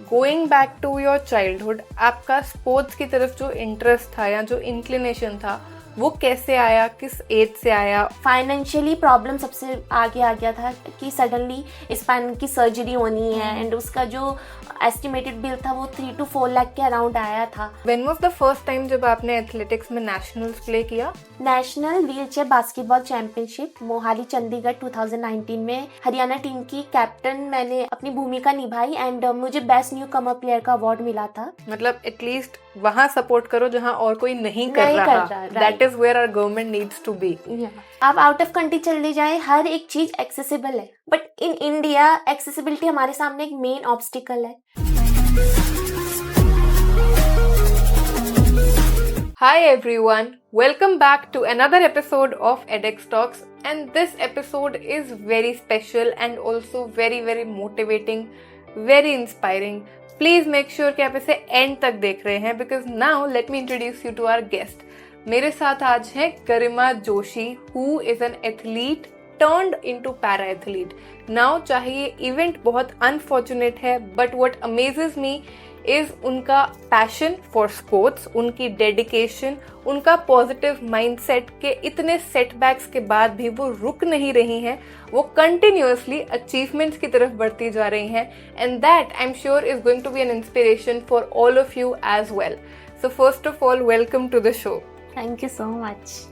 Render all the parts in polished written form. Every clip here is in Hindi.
Going back to your childhood, आपका स्पोर्ट्स की तरफ जो इंटरेस्ट था या जो इंक्लिनेशन था वो कैसे आया, किस एज से आया? फाइनेंशियली प्रॉब्लम सबसे आगे आ गया था कि सडनली स्पाइन की सर्जरी होनी है एंड उसका जो एस्टिमेटेड बिल था वो 3 to 4 लाख के अराउंड आया था। When was the first time जब आपने एथलेटिक्स में नेशनल्स प्ले किया? National wheelchair basketball championship Mohali Chandigarh 2019 में हरियाणा टीम की कैप्टन मैंने अपनी भूमिका निभाई एंड मुझे बेस्ट न्यू कमर प्लेयर का अवार्ड मिला था। मतलब एटलीस्ट वहाँ सपोर्ट करो जहाँ और कोई नहीं कर रहा। That is where our government needs to be. आप आउट ऑफ कंट्री चले जाए, हर एक चीज एक्सेसिबल है, बट इन इंडिया एक्सेसिबिलिटी हमारे सामने एक मेन ऑब्स्टिकल है। Hi everyone, welcome back to another episode of edX Talks, and this episode is very special and also very motivating, very inspiring. Please make sure कि आप इसे end तक देख रहे हैं because now let me introduce you to our guest. मेरे साथ आज है गरिमा Joshi who is an athlete turned into para athlete. Now चाहे ये event बहुत unfortunate है, but what amazes me is उनका पैशन फॉर स्पोर्ट्स, उनकी डेडिकेशन, उनका पॉजिटिव माइंडसेट के इतने सेटबैक्स के बाद भी वो रुक नहीं रही हैं, वो कंटिन्यूअसली अचीवमेंट्स की तरफ बढ़ती जा रही हैं and that I am sure is going to be an inspiration for all of you as well. So first of all welcome to the show. Thank you so much.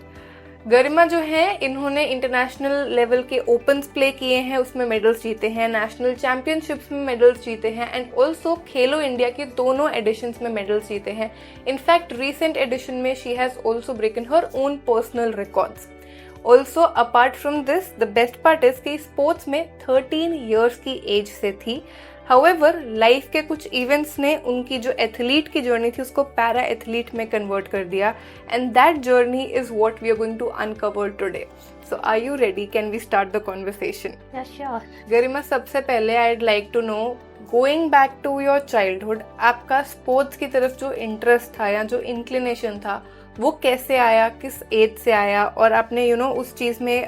Garima जो है इन्होंने इंटरनेशनल लेवल के ओपन्स प्ले किए हैं, उसमें मेडल्स जीते हैं, नेशनल चैंपियनशिप्स में मेडल्स जीते हैं एंड ऑल्सो खेलो इंडिया के दोनों एडिशंस में मेडल्स जीते हैं। इनफैक्ट रीसेंट एडिशन में she has also ब्रेकन her own personal records. Also apart from this the best part is कि स्पोर्ट्स में 13 ईयर्स की एज से थी। हाउएवर लाइफ के कुछ इवेंट्स ने उनकी जो एथलीट की जर्नी थी उसको पैरा एथलीट में कन्वर्ट कर दिया and that journey is what we are going to uncover today. So are you ready? Can we start the conversation? Sure. Garima, सबसे पहले I would like to know, going back to your childhood, आपका स्पोर्ट्स की तरफ जो इंटरेस्ट था या जो इंक्लिनेशन था वो कैसे आया, किस एज से आया और आपने उस चीज में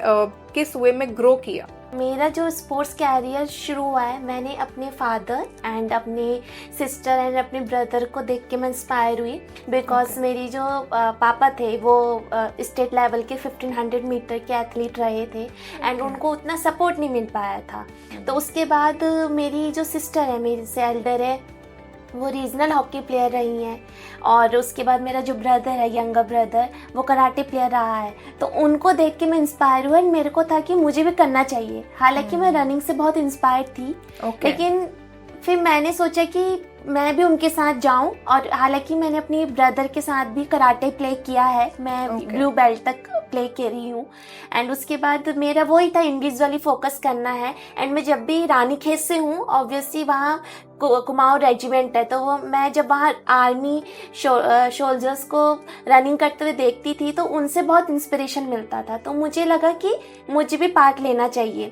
किस वे में ग्रो किया? मेरा जो स्पोर्ट्स कैरियर शुरू हुआ है, मैंने अपने फादर एंड अपने सिस्टर एंड अपने ब्रदर को देख के मैं इंस्पायर हुई बिकॉज मेरी जो पापा थे वो स्टेट लेवल के 1500 मीटर के एथलीट रहे थे एंड उनको उतना सपोर्ट नहीं मिल पाया था। तो उसके बाद मेरी जो सिस्टर है, मेरे से एल्डर है, वो रीजनल हॉकी प्लेयर रही हैं और उसके बाद मेरा जो ब्रदर है, यंगर ब्रदर, वो कराटे प्लेयर रहा है। तो उनको देख के मैं इंस्पायर हुआ एंड मेरे को था कि मुझे भी करना चाहिए। हालांकि मैं रनिंग से बहुत इंस्पायर थी, लेकिन फिर मैंने सोचा कि मैं भी उनके साथ जाऊं और हालांकि मैंने अपनी ब्रदर के साथ भी कराटे प्ले किया है, मैं ब्लू बेल्ट तक प्ले कर रही हूँ एंड उसके बाद मेरा वही था इंडिविजुअली फोकस करना है एंड मैं जब भी रानीखेत से हूँ, ऑब्वियसली वहाँ कुमाऊं रेजिमेंट है, तो वो मैं जब वहाँ आर्मी सोल्जर्स को रनिंग करते हुए देखती थी तो उनसे बहुत इंस्पिरेशन मिलता था, तो मुझे लगा कि मुझे भी पार्ट लेना चाहिए।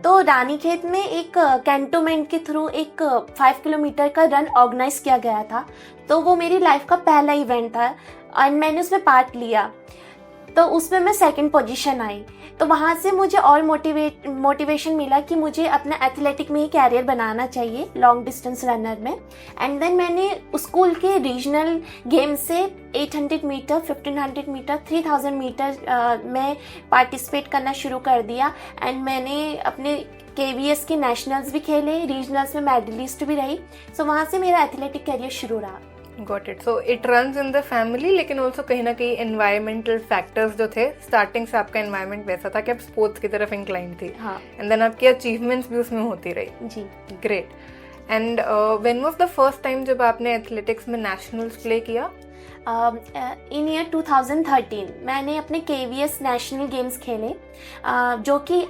तो रानीखेत में एक कैंटोनमेंट के थ्रू एक 5 किलोमीटर का रन ऑर्गेनाइज किया गया था, तो वो मेरी लाइफ का पहला इवेंट था एंड मैंने उसमें पार्ट लिया, तो उसमें मैं सेकंड पोजीशन आई। तो वहाँ से मुझे और मोटिवेशन मिला कि मुझे अपना एथलेटिक में ही कैरियर बनाना चाहिए, लॉन्ग डिस्टेंस रनर में। एंड देन मैंने स्कूल के रीजनल गेम से 800 मीटर, 1500 मीटर, 3000 मीटर में पार्टिसिपेट करना शुरू कर दिया एंड मैंने अपने KVS के नेशनल्स भी खेले, रीजनल्स में मेडलिस्ट भी रही। सो वहाँ से मेरा एथलेटिक कैरियर शुरू रहा। Got it. So it runs in the family, लेकिन also कहीं ना कहीं environmental factors जो थे, starting से आपका environment वैसा था कि आप sports की तरफ inclined थी, हाँ, and then आपकी achievements भी उसमें होती रही। जी, Great. And when was the first time जब आपने athletics में nationals play किया? इन ईयर 2013 मैंने अपने KVS नेशनल गेम्स खेले, जो कि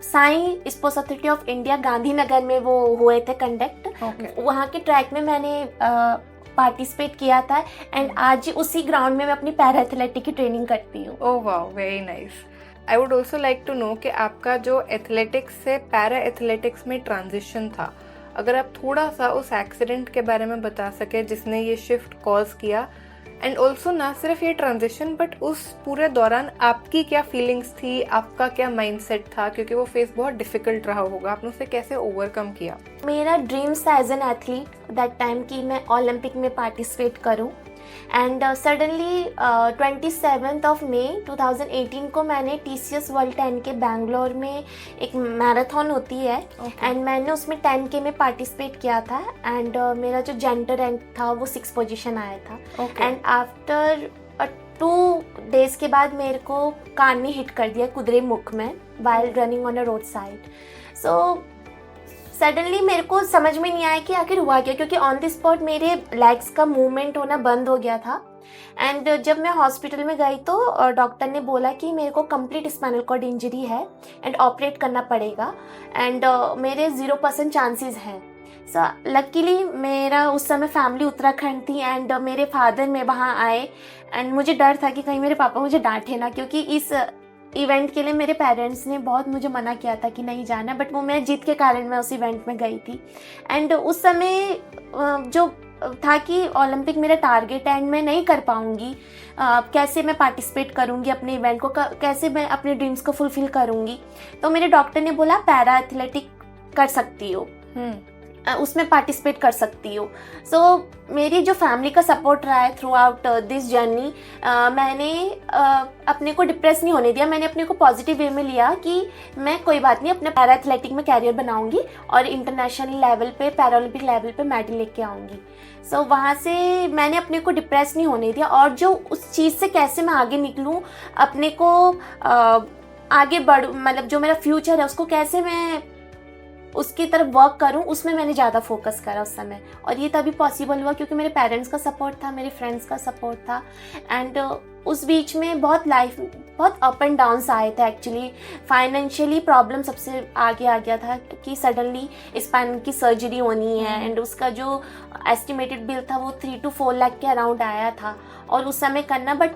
Sai sports authority of India Gandhinagar में वो हुए थे कंडक्ट। वहाँ के ट्रैक में मैंने पार्टिसिपेट किया था एंड आज उसी ग्राउंड में मैं अपनी पैरा एथलेटिक की ट्रेनिंग करती हूँ। Oh wow, very nice. I would also like to know कि आपका जो एथलेटिक्स से पैरा एथलेटिक्स में ट्रांजिशन था, अगर आप थोड़ा सा उस एक्सीडेंट के बारे में बता सके जिसने ये शिफ्ट कॉज किया एंड ऑल्सो ना सिर्फ ये ट्रांजिशन बट उस पूरे दौरान आपकी क्या फीलिंग्स थी, आपका क्या माइंडसेट था, क्योंकि वो फेस बहुत डिफिकल्ट रहा होगा, आपने उसे कैसे ओवरकम किया? मेरा ड्रीम्स था as an athlete that time कि मैं ओलंपिक में पार्टिसिपेट करूं and suddenly 27th of May 2018 को मैंने TCS वर्ल्ड 10K बैंगलोर में एक मैराथन होती है एंड मैंने उसमें 10K में पार्टिसिपेट किया था एंड मेरा जो जेंडर रैंक था वो 6 पोजीशन आया था एंड आफ्टर 2 days के बाद मेरे को कान में हिट कर दिया कुदरे मुख में while running on a road side. So suddenly मेरे को समझ में नहीं आया कि आखिर हुआ क्या, क्योंकि ऑन द स्पॉट मेरे लेग्स का मूवमेंट होना बंद हो गया था एंड जब मैं हॉस्पिटल में गई तो डॉक्टर ने बोला कि मेरे को कंप्लीट स्पाइनल कॉर्ड इंजरी है एंड ऑपरेट करना पड़ेगा एंड मेरे 0% चांसेस हैं। सो लकीली मेरा उस समय फैमिली उत्तराखंड थी एंड मेरे फादर में वहाँ आए एंड मुझे डर था कि कहीं मेरे पापा मुझे डांटे ना, क्योंकि इस इवेंट के लिए मेरे पेरेंट्स ने बहुत मुझे मना किया था कि नहीं जाना, बट वो मैं जिद के कारण मैं उस इवेंट में गई थी एंड उस समय जो था कि ओलंपिक मेरा टारगेट है एंड मैं नहीं कर पाऊँगी, कैसे मैं पार्टिसिपेट करूँगी अपने इवेंट को, कैसे मैं अपने ड्रीम्स को फुलफिल करूँगी। तो मेरे डॉक्टर ने बोला पैरा एथलेटिक कर सकती हो, उसमें पार्टिसिपेट कर सकती हो। सो मेरी जो फैमिली का सपोर्ट रहा है थ्रू आउट दिस जर्नी, मैंने अपने को डिप्रेस नहीं होने दिया, मैंने अपने को पॉजिटिव वे में लिया कि मैं कोई बात नहीं, अपने पैरा एथलेटिक में कैरियर बनाऊंगी और इंटरनेशनल लेवल पे पैरालंपिक लेवल पे मेडल लेके आऊँगी। सो वहाँ से मैंने अपने को डिप्रेस नहीं होने दिया और जो उस चीज़ से कैसे मैं आगे निकलूँ, अपने को आगे बढ़, मतलब जो मेरा फ्यूचर है उसको कैसे मैं उसकी तरफ वर्क करूं, उसमें मैंने ज़्यादा फोकस करा उस समय। और ये तभी पॉसिबल हुआ क्योंकि मेरे पेरेंट्स का सपोर्ट था, मेरे फ्रेंड्स का सपोर्ट था एंड उस बीच में बहुत अप एंड डाउन्स आए थे। एक्चुअली फाइनेंशियली प्रॉब्लम सबसे आगे आ गया था कि सडनली स्पाइन की सर्जरी होनी है एंड उसका जो एस्टिमेटेड बिल था वो 3 to 4 लाख के अराउंड आया था और उस समय करना। But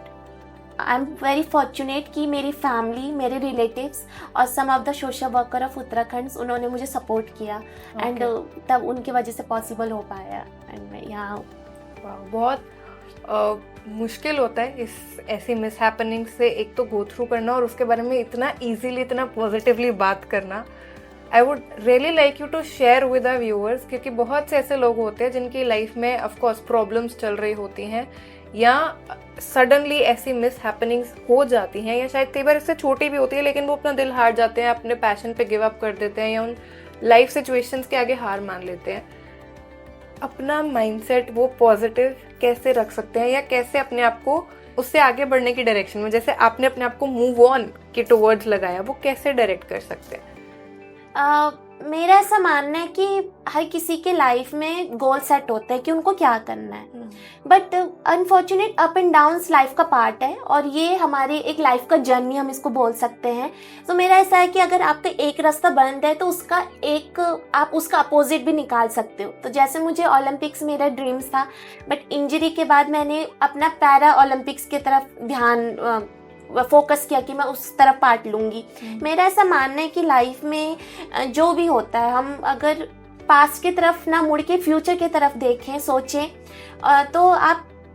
I am very fortunate कि मेरी फैमिली, मेरे रिलेटिव्स और some of the social worker of Uttarakhand उन्होंने मुझे सपोर्ट किया एंड तब उनकी वजह से पॉसिबल हो पाया एंड मैं यहाँ हूँ। बहुत मुश्किल होता है इस ऐसी मिस हैपनिंग से एक तो गो थ्रू करना और उसके बारे में इतना इजीली, इतना पॉजिटिवली बात करना। I would really like you to share with our viewers, क्योंकि बहुत से ऐसे लोग होते हैं जिनकी लाइफ में ऑफकोर्स प्रॉब्लम्स चल रही होती हैं या सडनली ऐसी मिस हैपनिंग्स हो जाती हैं या शायद कई बार इससे छोटी भी होती है, लेकिन वो अपना दिल हार जाते हैं, अपने पैशन पे गिव अप कर देते हैं या उन लाइफ सिचुएशंस के आगे हार मान लेते हैं। अपना माइंडसेट वो पॉजिटिव कैसे रख सकते हैं या कैसे अपने आप को उससे आगे बढ़ने की डायरेक्शन में, जैसे आपने अपने आप को मूव ऑन के टुवर्ड्स लगाया, वो कैसे डायरेक्ट कर सकते हैं? मेरा ऐसा मानना है कि हर किसी के लाइफ में गोल सेट होते हैं कि उनको क्या करना है, but unfortunate up and downs life का पार्ट है और ये हमारी एक लाइफ का जर्नी हम इसको बोल सकते हैं। तो मेरा ऐसा है कि अगर आपका एक रास्ता बंद है तो आप उसका अपोजिट भी निकाल सकते हो। तो जैसे मुझे ओलंपिक्स मेरा ड्रीम्स था, बट इंजरी के बाद मैंने अपना पैरा ओलंपिक्स की तरफ ध्यान फोकस किया कि मैं उस तरफ पार्ट लूँगी। मेरा ऐसा मानना है कि लाइफ में जो भी होता है, हम अगर पास्ट की तरफ ना मुड़ के फ्यूचर की तरफ देखें, सोचें, तो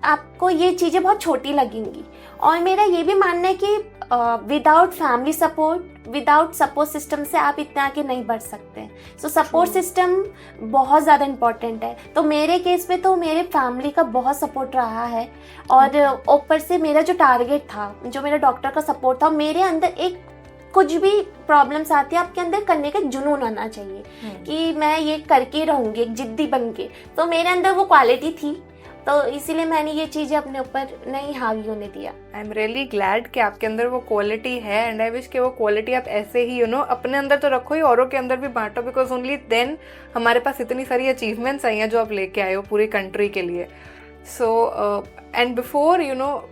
आपको ये चीज़ें बहुत छोटी लगेंगी। और मेरा ये भी मानना है कि without family support, without support system से आप इतना आगे नहीं बढ़ सकते। सो सपोर्ट सिस्टम बहुत ज़्यादा इम्पोर्टेंट है। तो मेरे केस में तो मेरे फैमिली का बहुत सपोर्ट रहा है और ऊपर से मेरा जो टारगेट था, जो मेरा डॉक्टर का सपोर्ट था, मेरे अंदर एक कुछ भी प्रॉब्लम्स आती है आपके अंदर करने का जुनून आना चाहिए कि मैं ये करके रहूँगी, एक जिद्दी बन के। तो मेरे अंदर वो क्वालिटी थी, तो इसीलिए मैंने ये चीज़ें अपने ऊपर नहीं हावी होने दिया। आई एम रियली ग्लैड कि आपके अंदर वो क्वालिटी है एंड आई विश कि वो क्वालिटी आप ऐसे ही अपने अंदर तो रखो ही, औरों के अंदर भी बांटो, बिकॉज ओनली देन हमारे पास इतनी सारी अचीवमेंट्स आई हैं जो आप लेके आए हो पूरी कंट्री के लिए। सो एंड बिफोर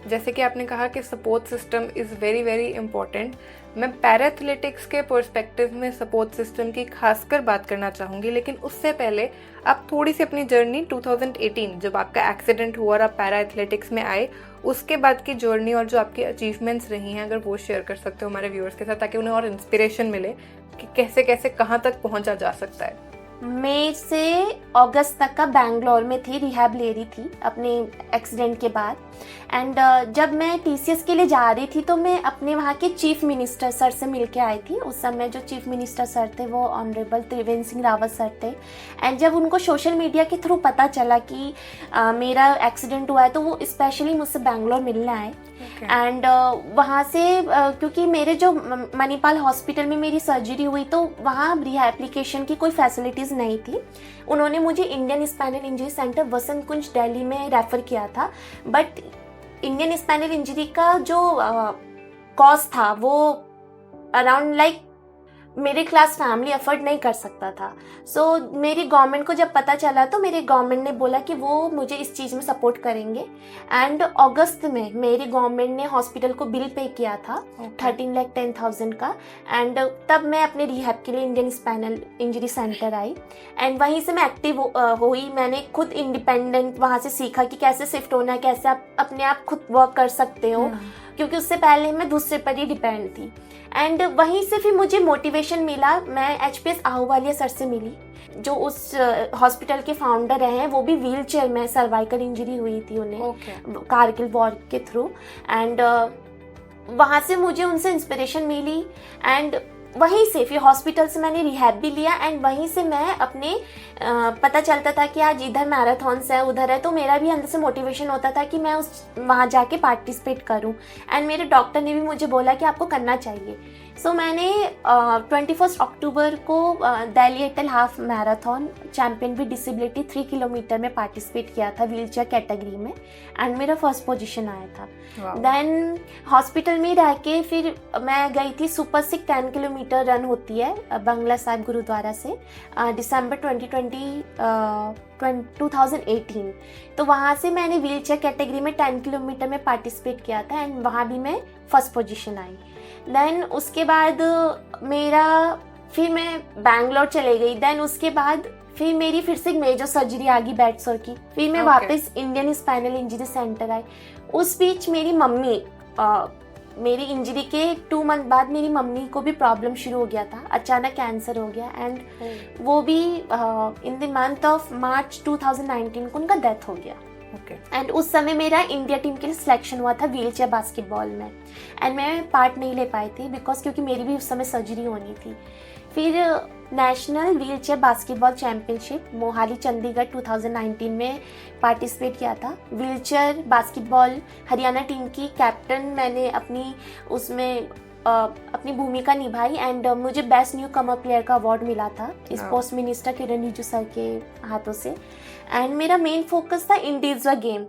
जैसे कि आपने कहा कि support system is very very important, मैं पैरा एथलेटिक्स के पर्सपेक्टिव में सपोर्ट सिस्टम की खासकर बात करना चाहूँगी। लेकिन उससे पहले आप थोड़ी सी अपनी जर्नी 2018 जब आपका एक्सीडेंट हुआ और आप पैरा एथलेटिक्स में आए, उसके बाद की जर्नी और जो आपकी अचीवमेंट्स रही हैं, अगर वो शेयर कर सकते हो हमारे व्यूअर्स के साथ, ताकि उन्हें और इंस्पिरेशन मिले कि कैसे कैसे कहाँ तक पहुँचा जा सकता है। मई से अगस्त तक का बैंगलोर में थी, रिहैब ले रही थी अपने एक्सीडेंट के बाद। एंड जब मैं टीसीएस के लिए जा रही थी तो मैं अपने वहाँ के चीफ मिनिस्टर सर से मिल के आई थी। उस समय जो चीफ मिनिस्टर सर थे वो ऑनरेबल त्रिवेंद्र सिंह रावत सर थे। एंड जब उनको सोशल मीडिया के थ्रू पता चला कि मेरा एक्सीडेंट हुआ है तो वो स्पेशली मुझसे बैंगलोर मिलने आए। एंड वहाँ से क्योंकि मेरे जो मणिपाल हॉस्पिटल में मेरी सर्जरी हुई तो वहाँ रिहैबिलिटेशन की कोई फैसिलिटीज़ नहीं थी। उन्होंने मुझे इंडियन स्पाइनल इंजरी सेंटर वसंत कुंज दिल्ली में रेफ़र किया था। बट इंडियन स्पाइनल इंजरी का जो कॉस्ट था वो अराउंड लाइक मेरे क्लास फैमिली अफोर्ड नहीं कर सकता था। सो मेरी गवर्नमेंट को जब पता चला तो मेरे गवर्नमेंट ने बोला कि वो मुझे इस चीज़ में सपोर्ट करेंगे। एंड अगस्त में मेरी गवर्नमेंट ने हॉस्पिटल को बिल पे किया था 13,10,000 का। एंड तब मैं अपने रिहैब के लिए Indian spinal injury centre I. And वहीं से मैं एक्टिव हुई। मैंने खुद इंडिपेंडेंट वहाँ से सीखा कि कैसे शिफ्ट होना है, कैसे आप अपने आप खुद वर्क कर सकते हो, क्योंकि उससे पहले मैं दूसरे पर ही डिपेंड थी। एंड वहीं से फिर मुझे मोटिवेशन मिला। मैं एचपीएस आहूवालिया सर से मिली जो उस हॉस्पिटल के फाउंडर हैं। वो भी व्हील चेयर में सर्वाइकल इंजरी हुई थी उन्हें कारगिल वॉर के थ्रू। एंड वहाँ से मुझे उनसे इंस्पिरेशन मिली। एंड वहीं से फिर हॉस्पिटल से मैंने रिहैब भी लिया। एंड वहीं से मैं अपने पता चलता था कि आज इधर मैराथॉन्स है उधर है, तो मेरा भी अंदर से मोटिवेशन होता था कि मैं वहाँ जाके पार्टिसिपेट करूँ। एंड मेरे डॉक्टर ने भी मुझे बोला कि आपको करना चाहिए। सो मैंने 21 अक्टूबर को Delhi Airtel half marathon champion with disability 3 kilometre में पार्टिसिपेट किया था व्हीलचेयर कैटेगरी में। एंड मेरा फर्स्ट पोजीशन आया था। देन हॉस्पिटल में रह के फिर मैं गई थी सुपर सिक 10 किलोमीटर रन होती है बंगला साहिब गुरुद्वारा से दिसंबर 2018। तो वहाँ से मैंने व्हीलचेयर कैटेगरी में 10 किलोमीटर में पार्टिसिपेट किया था। एंड वहाँ भी मैं फर्स्ट पोजीशन आई। देन उसके बाद फिर मैं बैंगलोर चले गई। देन उसके बाद फिर मेरी फिर से एक मेजर सर्जरी आ गई बैट सोर की। फिर मैं वापस इंडियन स्पाइनल इंजरी सेंटर आई। उस बीच मेरी मम्मी मेरी इंजरी के 2 मंथ बाद मेरी मम्मी को भी प्रॉब्लम शुरू हो गया था, अचानक कैंसर हो गया। एंड वो भी in the month of March 2019 को उनका डेथ हो गया। एंड उस समय मेरा इंडिया टीम के लिए सिलेक्शन हुआ था व्हीलचेयर बास्केटबॉल में। एंड मैं पार्ट नहीं ले पाई थी क्योंकि मेरी भी उस समय सर्जरी होनी थी। फिर national wheelchair basketball championship Mohali Chandigarh 2019 में पार्टिसिपेट किया था। व्हीलचेयर बास्केटबॉल हरियाणा टीम की कैप्टन मैंने अपनी भूमिका निभाई। एंड मुझे बेस्ट न्यू कमर प्लेयर का अवार्ड मिला था स्पोर्ट्स मिनिस्टर किरण रिजिजू सर के हाथों से। एंड मेरा मेन फोकस था इंडिविजुअल गेम।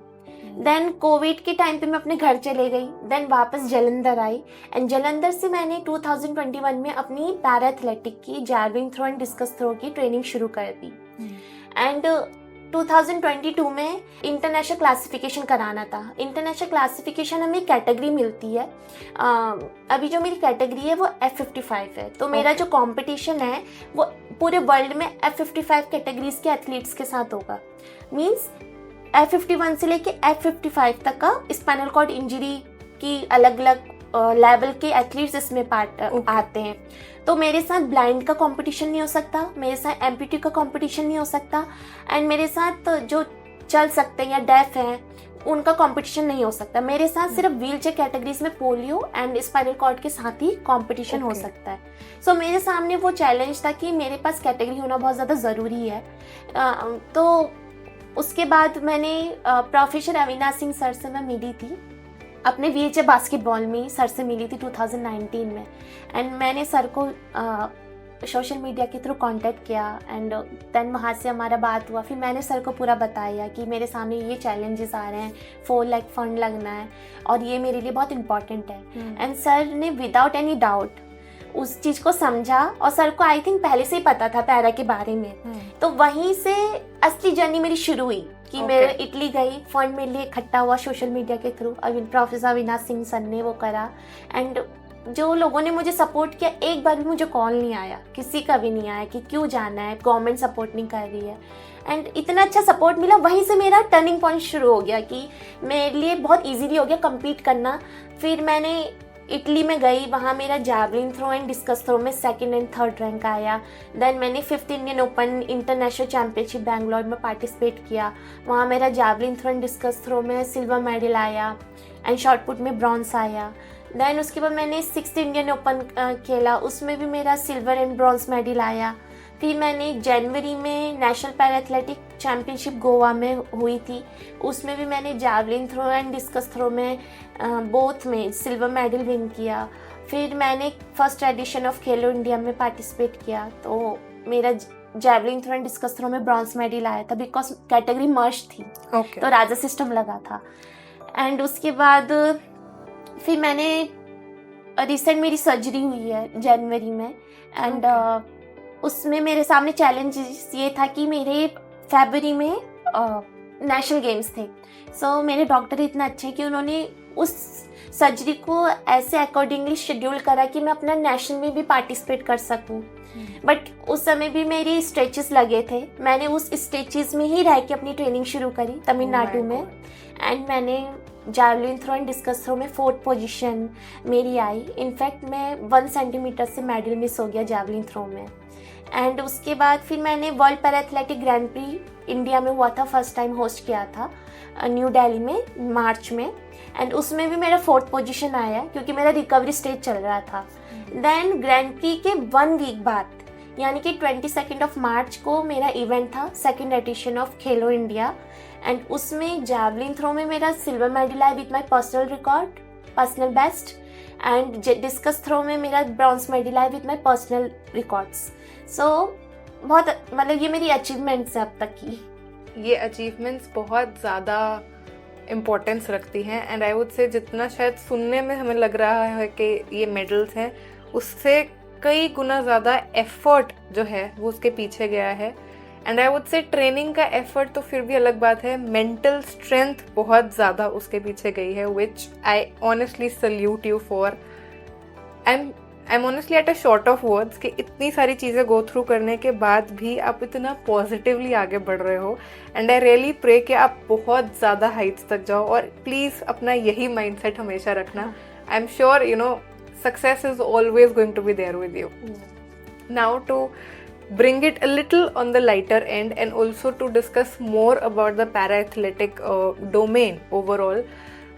देन कोविड के टाइम पे मैं अपने घर चले गई। देन वापस जालंधर आई। एंड जालंधर से मैंने 2021 में अपनी पैरा एथलेटिक की javelin throw and discus throw की ट्रेनिंग शुरू कर दी। एंड 2022 में इंटरनेशनल क्लासिफिकेशन कराना था। इंटरनेशनल क्लासिफिकेशन हमें कैटेगरी मिलती है। अभी जो मेरी कैटेगरी है वो F55 है। तो मेरा जो कंपटीशन है वो पूरे वर्ल्ड में F55 कैटेगरीज के एथलीट्स के साथ होगा। मींस F51 से लेके F55 तक का स्पाइनल कॉर्ड इंजरी की अलग अलग लेवल के एथलीट्स इसमें पार्ट आते हैं। तो मेरे साथ ब्लाइंड का कंपटीशन नहीं हो सकता, मेरे साथ एम्पूटी का कंपटीशन नहीं हो सकता। एंड मेरे साथ जो चल सकते हैं या डेफ हैं उनका कंपटीशन नहीं हो सकता। मेरे साथ सिर्फ व्हीलचेयर कैटेगरीज में पोलियो एंड स्पाइनल कॉर्ड के साथ ही कंपटीशन हो सकता है। सो मेरे सामने वो चैलेंज था कि मेरे पास कैटेगरी होना बहुत ज़्यादा ज़रूरी है। तो उसके बाद मैंने प्रोफेसर अविनाश सिंह सर से मैं मिली थी अपने व्हीलचेयर बास्केटबॉल में। सर से मिली थी 2019 में। एंड मैंने सर को सोशल मीडिया के थ्रू कांटेक्ट किया। एंड देन वहाँ से हमारा बात हुआ। फिर मैंने सर को पूरा बताया कि मेरे सामने ये चैलेंजेस आ रहे हैं, 4 लाख फंड लगना है और ये मेरे लिए बहुत इंपॉर्टेंट है। एंड सर ने विदाउट एनी डाउट उस चीज़ को समझा। और सर को आई थिंक पहले से ही पता था पैरा के बारे में। तो वहीं से असली जर्नी मेरी शुरू हुई कि मैं इटली गई, फंड मेरे लिए इकट्ठा हुआ सोशल मीडिया के through. Professor Avinash Singh sir ने वो करा। एंड जो लोगों ने मुझे सपोर्ट किया, एक बार भी मुझे कॉल नहीं आया, किसी का भी नहीं आया कि क्यों जाना है, गवर्नमेंट सपोर्ट नहीं कर रही है। एंड इतना अच्छा सपोर्ट मिला। वहीं से मेरा टर्निंग पॉइंट शुरू हो गया कि मेरे लिए बहुत ईजीली हो गया कम्पीट करना। फिर मैंने इटली में गई, वहाँ मेरा javelin throw and discus throw में 2nd एंड 3rd रैंक आया। देन मैंने 5th Indian open international championship Bangalore में पार्टिसिपेट किया, वहाँ मेरा javelin throw and discus throw में सिल्वर मेडल आया एंड शॉर्ट पुट में ब्रॉन्ज आया। देन उसके बाद मैंने 6th इंडियन ओपन खेला, उसमें भी मेरा सिल्वर एंड ब्रॉन्ज मेडल आया। फिर मैंने जनवरी में national para athletic championship Goa में हुई थी, उसमें भी मैंने javelin throw and discus throw में बोथ में सिल्वर मेडल विन किया। फिर मैंने first edition of Khelo India में पार्टिसिपेट किया, तो मेरा javelin throw and discus throw में ब्रॉन्ज मेडल आया था बिकॉज कैटेगरी मर्ज थी। तो राजा सिस्टम लगा था। एंड उसके बाद फिर मैंने रिसेंट मेरी सर्जरी हुई है जनवरी में एंड उसमें मेरे सामने चैलेंज ये था कि मेरे फरवरी में नेशनल गेम्स थे। सो मेरे डॉक्टर इतना अच्छे कि उन्होंने उस सर्जरी को ऐसे अकॉर्डिंगली शेड्यूल करा कि मैं अपना नेशनल में भी पार्टिसिपेट कर सकूं। बट उस समय भी मेरी स्ट्रेचेस लगे थे, मैंने उस स्ट्रेचेस में ही रह के अपनी ट्रेनिंग शुरू करी तमिलनाडु में। एंड मैंने javelin throw and discus throw में 4th पोजीशन मेरी आई। इनफैक्ट मैं 1 सेंटीमीटर से मेडल मिस हो गया जैवलिन थ्रो में। एंड उसके बाद फिर मैंने world para athletic grand pre India में हुआ था, फर्स्ट टाइम होस्ट किया था न्यू दिल्ली में मार्च में। एंड उसमें भी मेरा 4th पोजीशन आया क्योंकि मेरा रिकवरी स्टेज चल रहा था। देन ग्रैंड प्री के 1 वीक बाद यानी कि 22 ऑफ मार्च को मेरा इवेंट था, 2nd edition of Khelo India. And उसमें जैवलिन थ्रो में मेरा सिल्वर मेडल आया with my personal record, personal best. And discus throw में मेरा ब्रॉन्ज मेडल आया with my personal records. So बहुत मतलब ये मेरी अचीवमेंट्स है अब तक की। ये अचीवमेंट्स बहुत ज़्यादा इम्पोर्टेंस रखती हैं एंड आई वुड से जितना शायद सुनने में हमें लग रहा है कि ये मेडल्स हैं, उससे कई गुना ज़्यादा एफर्ट जो है वो उसके पीछे गया है। And I would say training का एफर्ट तो फिर भी अलग बात है, मेंटल स्ट्रेंथ बहुत ज़्यादा उसके पीछे गई है, which I honestly salute you for. I am honestly at a short of words कि इतनी सारी चीज़ें गो थ्रू करने के बाद भी आप इतना पॉजिटिवली आगे बढ़ रहे हो। एंड आई रियली प्रे कि आप बहुत ज़्यादा हाइट्स तक जाओ और प्लीज़ अपना यही माइंडसेट हमेशा रखना। I am sure you know success is always going to be there with you. Now to bring it a little on the lighter end and also to discuss more about the para athletic domain overall,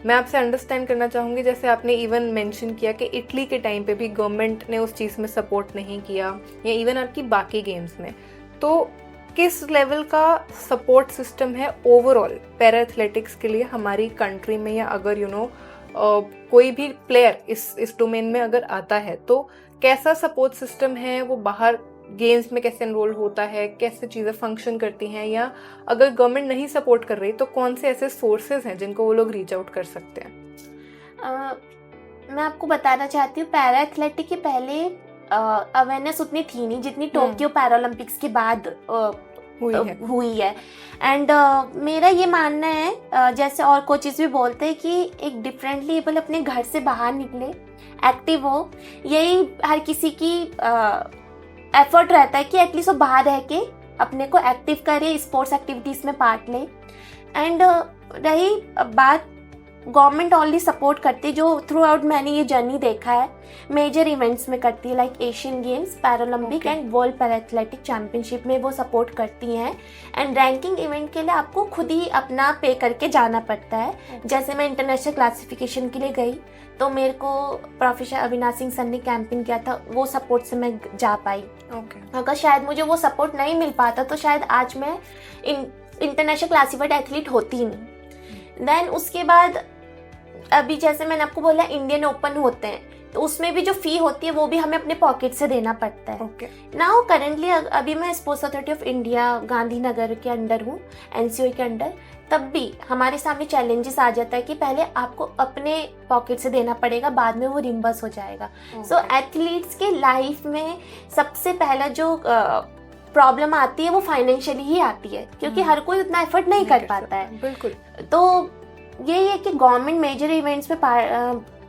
मैं आपसे अंडरस्टैंड करना चाहूँगी, जैसे आपने इवन मेंशन किया कि इटली के टाइम पे भी गवर्नमेंट ने उस चीज़ में सपोर्ट नहीं किया या इवन आपकी बाकी गेम्स में, तो किस लेवल का सपोर्ट सिस्टम है ओवरऑल पैरा एथलेटिक्स के लिए हमारी कंट्री में, या अगर यू नो कोई भी प्लेयर इस डोमेन में अगर आता है तो कैसा सपोर्ट सिस्टम है, वो बाहर गेम्स में कैसे एनरोल होता है, कैसे चीज़ें फंक्शन करती हैं, या अगर गवर्नमेंट नहीं सपोर्ट कर रही तो कौन से ऐसे सोर्सेज हैं जिनको वो लोग रीच आउट कर सकते हैं? मैं आपको बताना चाहती हूँ, पैरा एथलेटिक के पहले अवेयरनेस उतनी थी नहीं जितनी टोक्यो पैरालंपिक्स के बाद हुई है। एंड मेरा ये मानना है, जैसे और कोचेस भी बोलते हैं कि एक डिफरेंटली एबल अपने घर से बाहर निकले, एक्टिव हो, यही हर किसी की एफर्ट रहता है कि एटलीस्ट वो बाहर रह के अपने को एक्टिव करे, स्पोर्ट्स एक्टिविटीज़ में पार्ट ले। एंड रही बात, गवर्नमेंट ऑनली सपोर्ट करती है, जो थ्रू आउट मैंने ये जर्नी देखा है, मेजर इवेंट्स में करती है, like Asian games, Paralympic and world para athletic championship में वो सपोर्ट करती हैं। एंड रैंकिंग इवेंट के लिए आपको खुद ही अपना पे करके जाना पड़ता है। जैसे मैं इंटरनेशनल क्लासिफिकेशन के लिए गई तो मेरे को प्रोफेसर अविनाश सिंह सर ने कैंपेन किया था, वो सपोर्ट से मैं जा पाई। अगर शायद मुझे वो सपोर्ट नहीं मिल पाता तो शायद आज मैं इंटरनेशनल क्लासिफाइड एथलीट होती ही नहीं। देन उसके बाद अभी जैसे मैंने आपको बोला इंडियन ओपन होते हैं, तो उसमें भी जो फी होती है वो भी हमें अपने पॉकेट से देना पड़ता है। नाउ करेंटली अभी मैं sports authority of India Gandhinagar के अंडर हूँ, एनसीओ के अंडर, तब भी हमारे सामने चैलेंजेस आ जाता है कि पहले आपको अपने पॉकेट से देना पड़ेगा, बाद में वो रिम्बर्स हो जाएगा। सो एथलीट्स के लाइफ में सबसे पहला जो प्रॉब्लम आती है वो फाइनेंशियली ही आती है, क्योंकि हर कोई उतना एफर्ट नहीं कर पाता है। बिल्कुल। तो यही है कि गवर्नमेंट मेजर इवेंट्स पे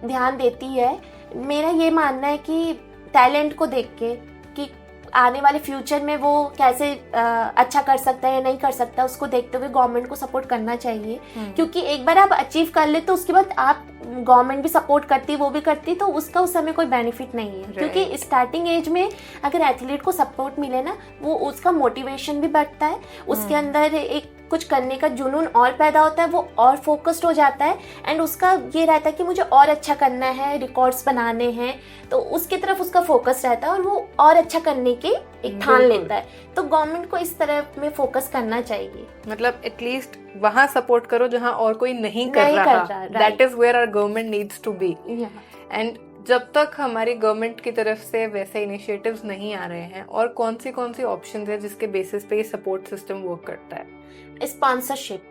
ध्यान देती है। मेरा ये मानना है कि टैलेंट को देख के कि आने वाले फ्यूचर में वो कैसे अच्छा कर सकता है या नहीं कर सकता, उसको देखते हुए गवर्नमेंट को सपोर्ट करना चाहिए। क्योंकि एक बार आप अचीव कर ले तो उसके बाद आप गवर्नमेंट भी सपोर्ट करती, वो भी करती, तो उसका उस समय कोई बेनिफिट नहीं है। क्योंकि स्टार्टिंग एज में अगर एथलीट को सपोर्ट मिले ना, वो उसका मोटिवेशन भी बढ़ता है, उसके अंदर एक कुछ करने का जुनून और पैदा होता है, वो और फोकस्ड हो जाता है, एंड उसका ये रहता है कि मुझे और अच्छा करना है, रिकॉर्ड्स बनाने हैं, तो उसकी तरफ उसका फोकस रहता है और वो और अच्छा करने की एक ठान लेता है। तो गवर्नमेंट को इस तरफ में फोकस करना चाहिए, मतलब एटलीस्ट वहाँ सपोर्ट करो जहाँ और कोई नहीं कर रहा। That is where our government needs to be. And जब तक हमारी गवर्नमेंट की तरफ से वैसे इनिशिएटिव्स नहीं आ रहे हैं, और कौन सी ऑप्शंस है जिसके बेसिस पे ये सपोर्ट सिस्टम वर्क करता है? स्पॉन्सरशिप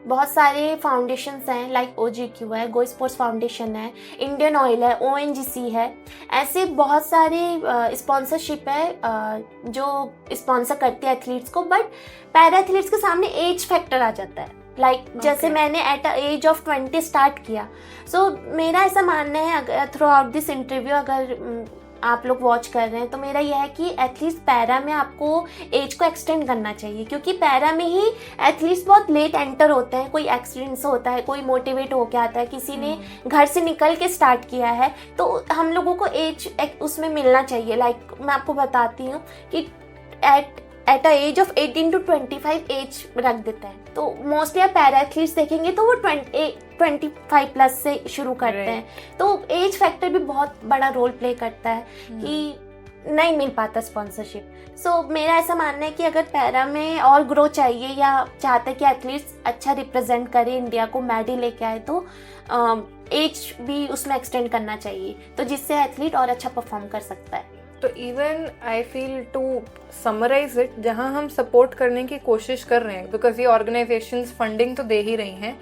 बहुत सारे फाउंडेशंस हैं, लाइक OGQ है, गो स्पोर्ट्स फाउंडेशन है, इंडियन ऑयल है, ONGC है, ऐसे बहुत सारे स्पॉन्सरशिप है जो स्पॉन्सर करते हैं एथलीट्स को। बट पैरा एथलीट्स के सामने एज फैक्टर आ जाता है। जैसे मैंने एट एज ऑफ 20 स्टार्ट किया, सो मेरा ऐसा मानना है, थ्रू आउट दिस इंटरव्यू अगर आप लोग वॉच कर रहे हैं तो मेरा यह है कि एथलीट्स पैरा में आपको एज को एक्सटेंड करना चाहिए, क्योंकि पैरा में ही एथलीट्स बहुत लेट एंटर होते हैं। कोई एक्सीडेंट से होता है, कोई मोटिवेट होके आता है, किसी ने घर से निकल के स्टार्ट किया है, तो हम लोगों को एज उसमें मिलना चाहिए। मैं आपको बताती हूँ कि at a age of 18 to 25 age रख देता है। तो मोस्टली आप पैरा एथलीट्स देखेंगे तो वो 25 प्लस से शुरू करते हैं, तो एज फैक्टर भी बहुत बड़ा रोल प्ले करता है कि नहीं मिल पाता स्पॉन्सरशिप। सो मेरा ऐसा मानना है कि अगर पैरा में और ग्रो चाहिए या चाहते हैं कि एथलीट्स अच्छा रिप्रेजेंट करे, इंडिया को मेडल लेके आए, तो एज भी उसमें एक्सटेंड करना चाहिए, तो जिससे एथलीट और अच्छा परफॉर्म कर सकता है। तो even I feel to summarise it, जहाँ हम सपोर्ट करने की कोशिश कर रहे हैं, बिकॉज ये ऑर्गेनाइजेशंस फंडिंग तो दे ही रही हैं,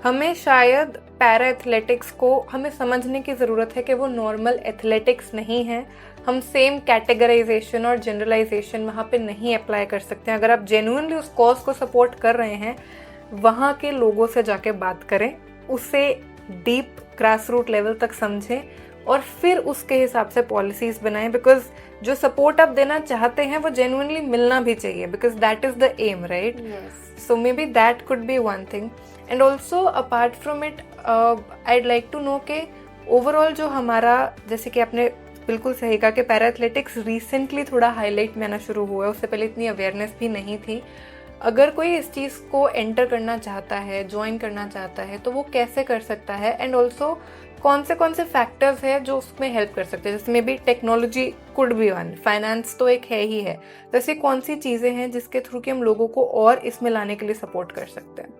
हमें शायद पैरा एथलेटिक्स को हमें समझने की ज़रूरत है कि वो नॉर्मल एथलेटिक्स नहीं है। हम सेम कैटेगराइजेशन और जनरलाइजेशन वहाँ पे नहीं अप्लाई कर सकते हैं। अगर आप जेन्युइनली उस कॉज को सपोर्ट कर रहे हैं, वहाँ के लोगों से जाके बात करें, उसे डीप ग्रास रूट लेवल तक समझें और फिर उसके हिसाब से पॉलिसीज बनाएं, बिकॉज जो सपोर्ट आप देना चाहते हैं वो जेन्युइनली मिलना भी चाहिए, because that is the aim, right? So may be that could be one thing. And also apart from it I'd like to know के ओवरऑल जो हमारा, जैसे कि आपने बिल्कुल सही कहा कि पैरा एथलेटिक्स रिसेंटली थोड़ा हाईलाइट में आना शुरू हुआ है, उससे पहले इतनी अवेयरनेस भी नहीं थी। अगर कोई इस चीज़ को एंटर करना चाहता है, ज्वाइन करना चाहता है, तो वो कैसे कर सकता है? एंड ऑल्सो कौन से फैक्टर्स हैं जो उसमें हेल्प कर सकते हैं? जैसे may be technology could be one, finance तो एक है ही है, तो ऐसी कौन सी चीज़ें हैं जिसके थ्रू कि हम लोगों को और इसमें लाने के लिए सपोर्ट कर सकते हैं?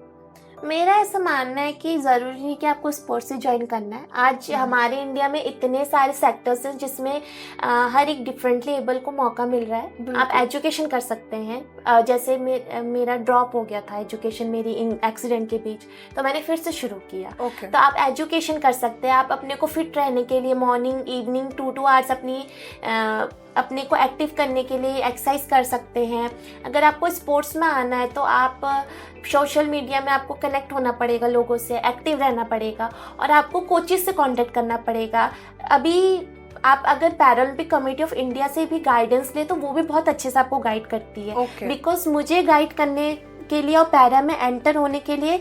मेरा ऐसा मानना है कि ज़रूरी नहीं कि आपको स्पोर्ट्स से ज्वाइन करना है। आज हमारे इंडिया में इतने सारे सेक्टर्स हैं जिसमें हर एक डिफरेंटली एबल को मौका मिल रहा है। आप एजुकेशन कर सकते हैं। जैसे मेरा ड्रॉप हो गया था एजुकेशन मेरी एक्सीडेंट के बीच, तो मैंने फिर से शुरू किया। तो आप एजुकेशन कर सकते हैं। आप अपने को फिट रहने के लिए मॉर्निंग इवनिंग 2 आवर्स अपने को एक्टिव करने के लिए एक्सरसाइज कर सकते हैं। अगर आपको स्पोर्ट्स में आना है तो आप सोशल मीडिया में आपको कनेक्ट होना पड़ेगा, लोगों से एक्टिव रहना पड़ेगा और आपको कोचेस से कांटेक्ट करना पड़ेगा। अभी आप अगर पैरालंपिक कमेटी ऑफ इंडिया से भी गाइडेंस ले तो वो भी बहुत अच्छे से आपको गाइड करती है। बिकॉज मुझे गाइड करने के लिए और पैरा में एंटर होने के लिए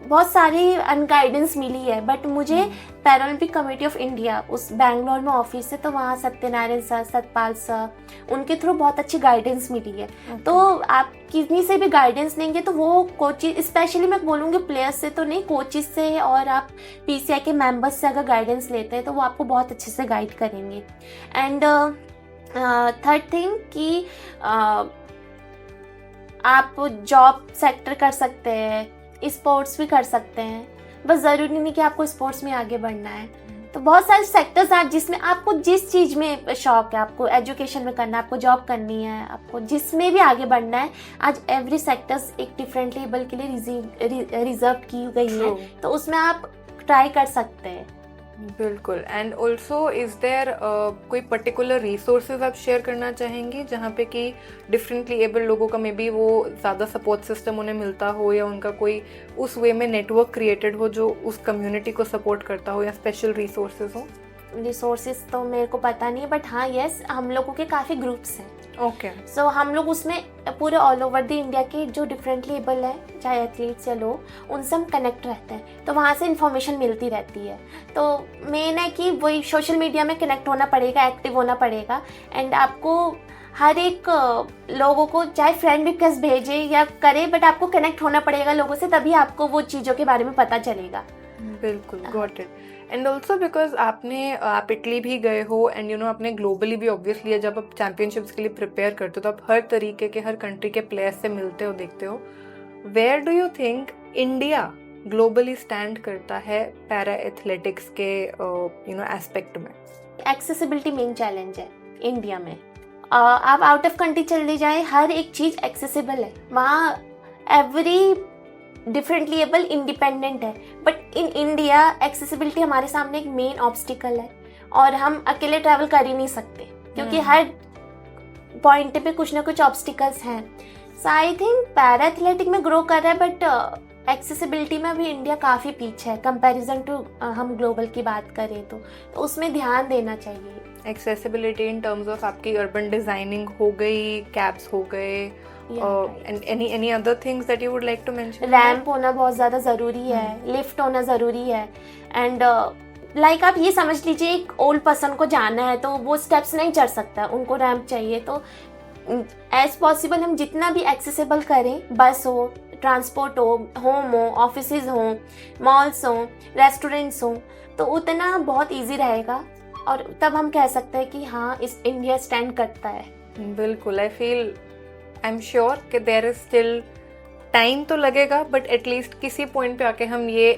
बहुत सारी अनगाइडेंस मिली है, बट मुझे पैरालंपिक कमेटी ऑफ इंडिया उस बैंगलोर में ऑफिस है, तो वहाँ सत्यनारायण सर, सतपाल सर, उनके थ्रू बहुत अच्छी गाइडेंस मिली है। तो आप किसी से भी गाइडेंस लेंगे तो वो कोचिज, स्पेशली मैं बोलूँगी प्लेयर्स से तो नहीं, कोचिज से और आप PCI के मेंबर्स से अगर गाइडेंस लेते हैं तो वो आपको बहुत अच्छे से गाइड करेंगे। एंड थर्ड थिंग कि आप जॉब सेक्टर कर सकते हैं, स्पोर्ट्स भी कर सकते हैं, बस ज़रूरी नहीं कि आपको स्पोर्ट्स में आगे बढ़ना है। तो बहुत सारे सेक्टर्स हैं जिसमें आपको जिस चीज़ में शौक है, आपको एजुकेशन में करना है, आपको जॉब करनी है, आपको जिसमें भी आगे बढ़ना है, आज एवरी सेक्टर्स एक डिफरेंट लेवल के लिए रिजर्व की गई है, तो उसमें आप ट्राई कर सकते हैं। बिल्कुल। एंड ऑल्सो इज देयर कोई पर्टिकुलर रिसोर्सेज आप शेयर करना चाहेंगी जहाँ पे कि डिफरेंटली एबल लोगों का मे बी वो ज़्यादा सपोर्ट सिस्टम उन्हें मिलता हो, या उनका कोई उस वे में नेटवर्क क्रिएटेड हो जो उस कम्युनिटी को सपोर्ट करता हो, या स्पेशल रिसोर्सेज हो? रिसोर्सेज तो मेरे को पता नहीं है, बट हाँ यस, हम लोगों के काफ़ी ग्रुप्स हैं। ओके। सो हम लोग उसमें पूरे ऑल ओवर द इंडिया के जो डिफरेंटली एबल है, चाहे एथलीट्स या लोग, उनसे हम कनेक्ट रहते हैं, तो वहाँ से इन्फॉर्मेशन मिलती रहती है। तो मेन है कि वही सोशल मीडिया में कनेक्ट होना पड़ेगा, एक्टिव होना पड़ेगा, एंड आपको हर एक लोगों को चाहे फ्रेंड रिक्वेस्ट भेजे या करे, बट आपको कनेक्ट होना पड़ेगा लोगों से, तभी आपको वो चीज़ों के बारे में पता चलेगा। बिल्कुल, got it. And also because आप इटली भी गए हो, एंड यू नो आपने ग्लोबली भी ऑब्वियसली, जब आप चैम्पियनशिप्स के लिए प्रिपेयर करते हो तो आप हर तरीके के, हर कंट्री के प्लेयर्स से मिलते हो, देखते हो। Where do you think India globally stand करता है पैरा एथलेटिक्स के यू नो एस्पेक्ट में? एक्सेसिबिलिटी मेन चैलेंज है इंडिया में। आप आउट ऑफ कंट्री चले जाए, हर एक चीज़ एक्सेसिबल है वहाँ, एवरी डिफरेंटली एबल इंडिपेंडेंट है, बट इन इंडिया एक्सेसिबिलिटी हमारे सामने एक मेन ऑब्स्टिकल है, और हम अकेले ट्रैवल कर ही नहीं सकते क्योंकि हर पॉइंट पे कुछ ना कुछ ऑब्स्टिकल्स हैं। सो आई थिंक पैरा एथलेटिक में ग्रो कर रहा है, बट एक्सेसिबिलिटी में भी इंडिया काफ़ी पीछे है कंपैरिजन टू हम ग्लोबल की बात करें तो उसमें ध्यान देना चाहिए। एक्सेसिबिलिटी इन टर्म्स ऑफ आपकी अर्बन डिजाइनिंग हो गई, कैब्स हो गए, any other things that you would like to mention? Ramp होना बहुत ज़्यादा ज़रूरी है, लिफ्ट होना ज़रूरी है, एंड लाइक आप ये समझ लीजिए एक ओल्ड पर्सन को जाना है तो वो स्टेप्स नहीं चढ़ सकता, उनको रैंप चाहिए। तो एज पॉसिबल हम जितना भी एक्सेसिबल करें, बस हो, ट्रांसपोर्ट हो, होम हो, ऑफिसेज हो, मॉल्स हो, रेस्टोरेंट्स हो, तो उतना बहुत ईजी रहेगा, और तब हम कह सकते हैं कि हाँ इस इंडिया स्टैंड करता है। बिल्कुल, आई एम श्योर कि देयर इज स्टिल टाइम तो लगेगा, बट एटलीस्ट किसी पॉइंट पे आके हम ये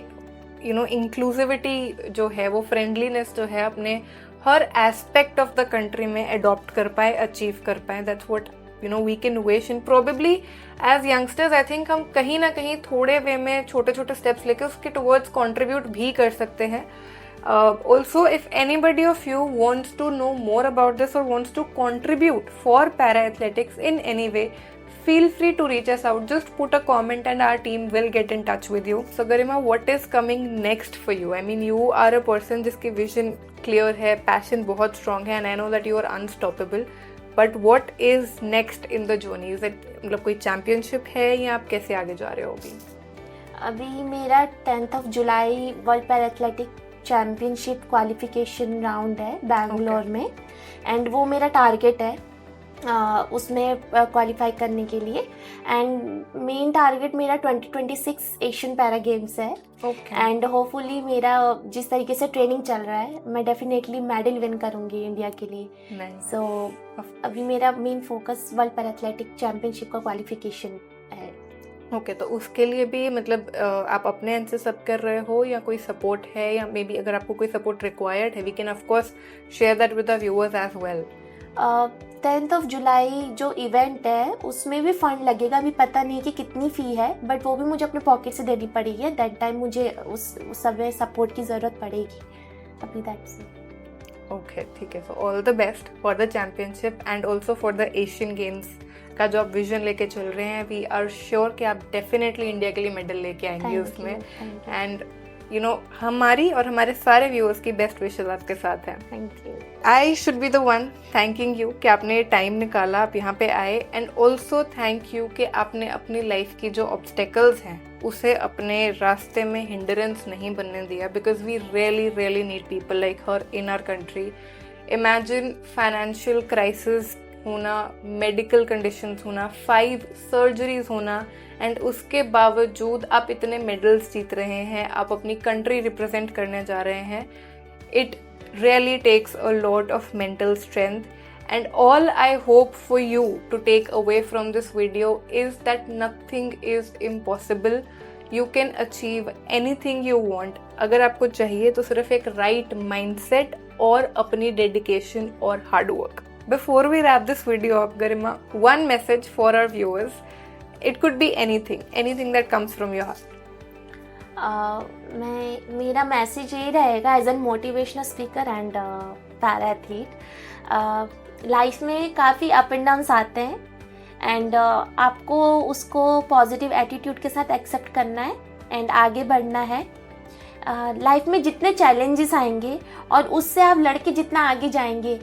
यू नो इंक्लूसिविटी जो है, वो फ्रेंडलीनेस जो है, अपने हर एस्पेक्ट ऑफ द कंट्री में अडॉप्ट कर पाए, अचीव कर पाए। That's what you know we can wish, and probably as youngsters I think हम कहीं ना कहीं थोड़े वे में छोटे छोटे स्टेप्स लेके उसके टुवर्ड्स कॉन्ट्रीब्यूट भी कर सकते हैं। Also, if anybody of you wants to know more about this or wants to contribute for para athletics in any way, feel free to reach us out. Just put a comment and our team will get in touch with you. So Garima, what is coming next for you? I mean, you are a person जिसकी vision clear है, passion बहुत strong है, and I know that you are unstoppable. But what is next in the journey? Is it मतलब कोई championship है या आप कैसे आगे जा रहे हो अभी? अभी मेरा 10th of July world para athletic championship qualification round है बैंगलोर में, एंड वो मेरा टारगेट है उसमें क्वालिफाई करने के लिए, एंड मेन टारगेट मेरा 2026 एशियन पैरा गेम्स है। एंड होपफुली मेरा जिस तरीके से ट्रेनिंग चल रहा है, मैं डेफिनेटली मेडल विन करूंगी इंडिया के लिए। सो अभी मेरा main focus world para athletic championship का क्वालिफिकेशन है। ओके, तो उसके लिए भी मतलब आप अपने एंड से सब कर रहे हो या कोई सपोर्ट है, या मे बी अगर आपको कोई सपोर्ट रिक्वायर्ड है, we can of course share that with the viewers as well. 10th of July जो इवेंट है उसमें भी फंड लगेगा, अभी पता नहीं कि कितनी फ़ी है, बट वो भी मुझे अपने पॉकेट से देनी पड़ेगी। दैट टाइम मुझे उस समय सपोर्ट की ज़रूरत पड़ेगी अभी। That's it. ओके, ठीक है। So all the best for the championship and also for the Asian games का जो आप विजन लेके चल रहे हैं। वी आर श्योर कि आप डेफिनेटली इंडिया के लिए मेडल लेके आएंगे उसमें, एंड यू नो हमारी और हमारे सारे व्यूअर्स की बेस्ट विशेस आपके साथ हैं। Thank you. I should be the one thanking you कि आपने टाइम निकाला, आप यहाँ पे आए, एंड ऑल्सो थैंक यू कि आपने अपनी लाइफ की जो ऑब्स्टेकल्स हैं उसे अपने रास्ते में हिंडरेंस नहीं बनने दिया, because we really need people like her in our country. Imagine financial crisis होना, मेडिकल कंडीशंस होना, 5 सर्जरीज होना, एंड उसके बावजूद आप इतने मेडल्स जीत रहे हैं, आप अपनी कंट्री रिप्रेजेंट करने जा रहे हैं। It really takes a lot of mental strength, and all I hope for you to take away from this video is that nothing is impossible. You can achieve anything you want. अगर आपको चाहिए तो सिर्फ एक राइट माइंडसेट और अपनी डेडिकेशन और hard work. Before we wrap this video up, Garima, one message for our viewers. It could be anything that comes from your heart. मेरा मैसेज ये रहेगा as an motivational speaker and para athlete. Life में काफ़ी अप एंड डाउन्स आते हैं, एंड आपको उसको पॉजिटिव एटीट्यूड के साथ एक्सेप्ट करना है एंड आगे बढ़ना है। लाइफ में जितने चैलेंजेस आएंगे और उससे आप लड़के जितना आगे जाएंगे,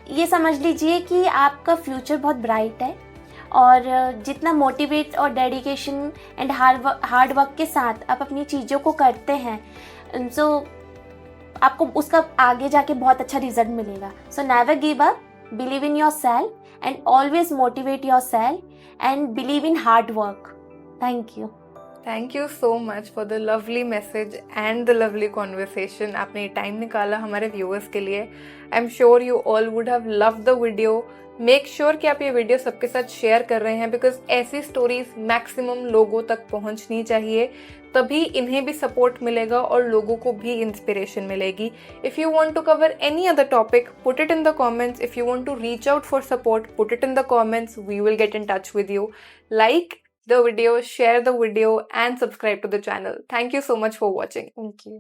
ये समझ लीजिए कि आपका फ्यूचर बहुत ब्राइट है। और जितना मोटिवेट और डेडिकेशन एंड हार्ड वर्क के साथ आप अपनी चीज़ों को करते हैं, सो आपको उसका आगे जाके बहुत अच्छा रिजल्ट मिलेगा। So never give up, believe in your self and always motivate your self and believe in hard work. Thank you. Thank you so much for the lovely message and the lovely conversation. आपने टाइम निकाला हमारे व्यूअर्स के लिए। आई am sure you all would have loved the video. Make sure कि आप ये वीडियो सबके साथ शेयर कर रहे हैं, बिकॉज ऐसी स्टोरीज मैक्सिमम लोगों तक पहुंचनी चाहिए, तभी इन्हें भी सपोर्ट मिलेगा और लोगों को भी इंस्पिरेशन मिलेगी। If you want to cover any other topic, put it in the comments. If you want to reach out for support, put it in the comments. We will get in touch with you. Like the video, share the video, and subscribe to the channel. Thank you so much for watching. Thank you.